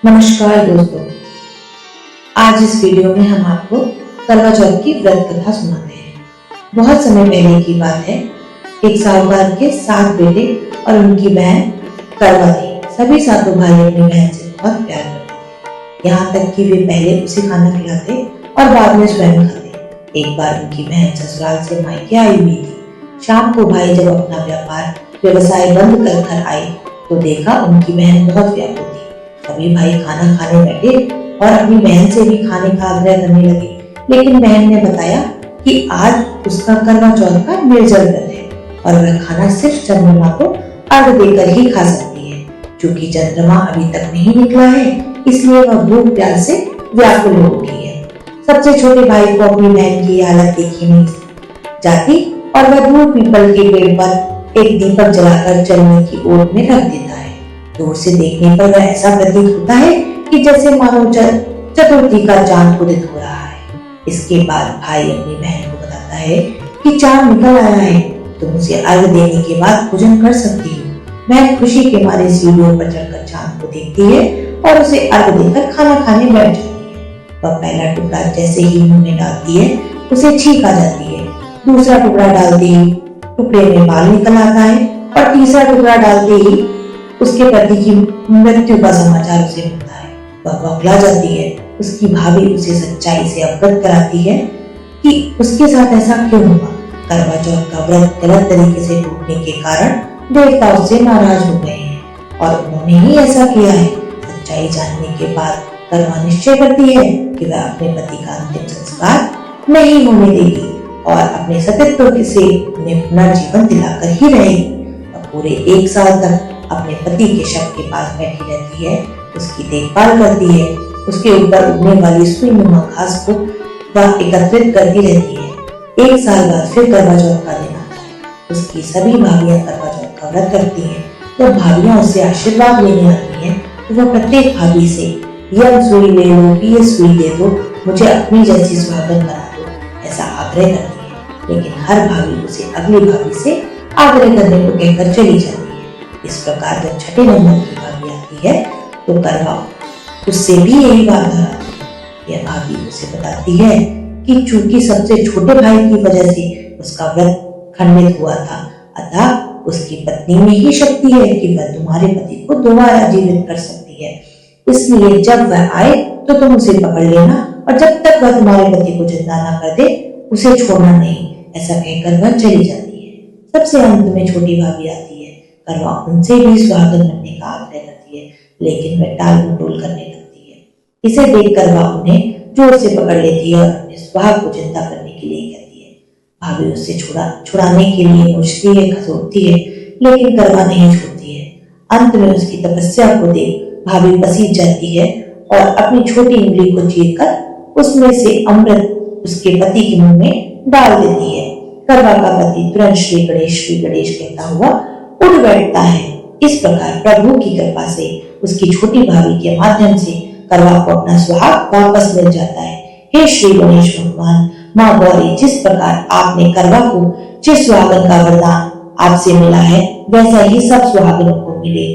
नमस्कार दोस्तों, आज इस वीडियो में हम आपको करवा चौथ की व्रत कथा सुनाते हैं। बहुत समय पहले की बात है। एक साहूकार के 7 बेटे और उनकी बहन करवा थी। सभी सातों भाई अपनी बहन से बहुत प्यार करते थे, यहाँ तक कि वे पहले उसे खाना खिलाते और बाद में स्वयं खाते। एक बार उनकी बहन ससुराल से मायके आई हुई थी। शाम को भाई जब अपना व्यवसाय बंद कर घर आए तो देखा उनकी बहन बहुत व्याकुल थी। सभी भाई खाना खाने बैठे और अपनी बहन से भी खाने का आग्रह करने लगे, लेकिन बहन ने बताया कि आज उसका करवा चौथ का निर्जल व्रत है और वह खाना सिर्फ चंद्रमा को अर्घ देकर ही खा सकती है। क्योंकि चंद्रमा अभी तक नहीं निकला है, इसलिए वह भूख प्यास से व्याकुल हो उठी है। सबसे छोटे भाई को अपनी बहन की हालत देखी नहीं जाती और वह दूर पीपल के पेड़ पर एक दीपक जलाकर चलने की ओर में रख देता है। दूर से देखने पर वह ऐसा प्रतीत होता है कि जैसे मानो चतुर्थी का चांद उदित हो रहा है। इसके बाद भाई अपनी बहन को बताता है कि चांद निकल आया है, तुम उसे अर्घ देने के बाद पूजन कर सकती हो। बहन खुशी के मारे सीढ़ियों पर चढ़कर चांद को देखती है और उसे अर्घ देकर खाना खाने बैठ जाती है। वह पहला टुकड़ा जैसे ही मुंह में डालती है उसे छींक आ जाती है। दूसरा टुकड़ा डालते ही टुकड़े में बाल निकल आता है और तीसरा टुकड़ा डालते ही उसके पति की मृत्यु का समाचार उसे मिलता है। वह बौखला जाती है। उसकी भाभी उसे सच्चाई से अवगत कराती है कि उसके साथ ऐसा क्यों हुआ। करवा चौथ का व्रत गलत तरीके से टूटने के कारण देवता उससे नाराज हो गए हैं और उन्होंने ही ऐसा किया है। सच्चाई जानने के बाद करवा निश्चय करती है कि वह अपने पति का अंतिम संस्कार नहीं होने देगी और अपने सतीत्व से उन्हें पुनर्जीवन दिलाकर ही रहेगी। पूरे 1 साल तक अपने पति के शव के पास बैठी रहती है, उसकी देखभाल करती है, उसके ऊपर उगने वाली सुईनुमा घास को वह एकत्रित करती रहती है। 1 साल बाद फिर करवा चौथ का दिन आता है। उसकी सभी भाभियां करवा चौथ का व्रत करती हैं। जब भाभियां उससे आशीर्वाद लेने आती हैं तो वह प्रत्येक भाभी से यह सुई ले लो, ये सुई दे दो, मुझे अपनी जैसी सुहागन बना दो, ऐसा आग्रह करती है। लेकिन हर भाभी उसे अगली भाभी से आग्रह करने को कहकर चली जाती है। इस प्रकार जब छठे नंबर की भाभी आती है तो करवा उससे भी यही बात दोहराती है। यह भाभी उसे बताती है कि चूंकि सबसे छोटे भाई की वजह से उसका व्रत खंडित हुआ था, अतः उसकी पत्नी में ही शक्ति है कि वह तुम्हारे पति को दोबारा जीवित कर सकती है। इसलिए जब वह आए तो तुम उसे पकड़ लेना और जब तक वह तुम्हारे पति को जिंदा न कर दे उसे छोड़ना नहीं। ऐसा कहकर वह चली जाती है। सबसे अंत में छोटी भाभी आती है। करवा उनसे भी सुहागन बनने का आग्रह करती है, लेकिन वह टाल मटोल करने लगती है। इसे देख करवा उन्हें जोर से पकड़ लेती है और अपने सुहाग को जिंदा करने के लिए कहती है। भाभी उससे छुड़ाने के लिए नोचती है, खसोटती है, लेकिन करवा नहीं छोड़ती है। अंत में उसकी तपस्या को देख भाभी पसीज जाती है और अपनी छोटी उंगली को चीरकर उसमें से अमृत उसके पति के मुंह में डाल देती है। करवा का पति तुरंत श्री गणेश कहता हुआ उड़ बैठता है। इस प्रकार प्रभु की कृपा से उसकी छोटी भाभी के माध्यम से करवा को अपना सुहाग वापस मिल जाता है। हे श्री गणेश भगवान, माँ गौरी, जिस प्रकार आपने करवा को जिस सुहागन का वरदान आपसे मिला है वैसा ही सब सुहागनों को मिले।